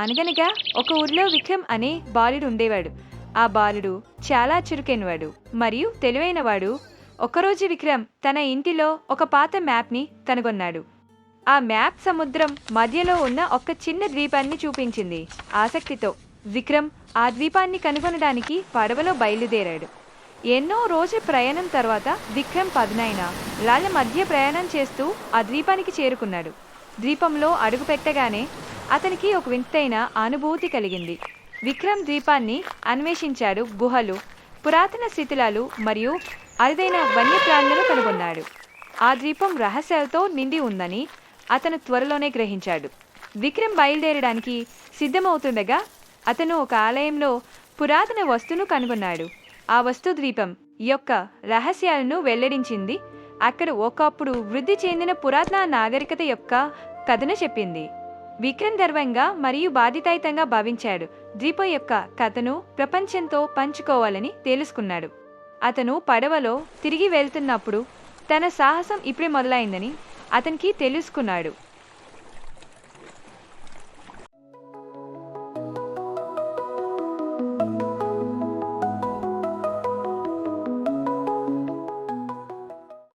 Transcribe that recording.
అనగనగా ఒక ఊరిలో విక్రమ్ అనే బాలుడు ఉండేవాడు. ఆ బాలుడు చాలా చురుకైనవాడు మరియు తెలివైనవాడు. ఒకరోజు విక్రమ్ తన ఇంటిలో ఒక పాత మ్యాప్ని కనుగొన్నాడు. ఆ మ్యాప్ సముద్రం మధ్యలో ఉన్న ఒక చిన్న ద్వీపాన్ని చూపించింది. ఆసక్తితో విక్రమ్ ఆ ద్వీపాన్ని కనుగొనడానికి పడవలో బయలుదేరాడు. ఎన్నో రోజుల ప్రయాణం తర్వాత విక్రమ్ పదునైన రాళ్ల మధ్య ప్రయాణం చేస్తూ ఆ ద్వీపానికి చేరుకున్నాడు. ద్వీపంలో అడుగు పెట్టగానే అతనికి ఒక వింతైన అనుభూతి కలిగింది. విక్రమ్ ద్వీపాన్ని అన్వేషించాడు. గుహలు, పురాతన శిథిలాలు మరియు అరుదైన వన్యప్రాణులను కనుగొన్నాడు. ఆ ద్వీపం రహస్యాలతో నిండి ఉందని అతను త్వరలోనే గ్రహించాడు. విక్రమ్ బయలుదేరడానికి సిద్ధమవుతుండగా అతను ఒక ఆలయంలో పురాతన వస్తువును కనుగొన్నాడు. ఆ వస్తు ద్వీపం యొక్క రహస్యాలను వెల్లడించింది. అక్కడ ఒకప్పుడు వృద్ధి చెందిన పురాతన నాగరికత యొక్క కథను చెప్పింది. విక్రమ్ గర్వంగా మరియు బాధ్యతాయుతంగా భావించాడు. ద్వీపం యొక్క కథను ప్రపంచంతో పంచుకోవాలని తెలుసుకున్నాడు. అతను పడవలో తిరిగి వెళ్తున్నప్పుడు తన సాహసం ఇప్పుడే మొదలైందని అతనికి తెలుసుకున్నాడు.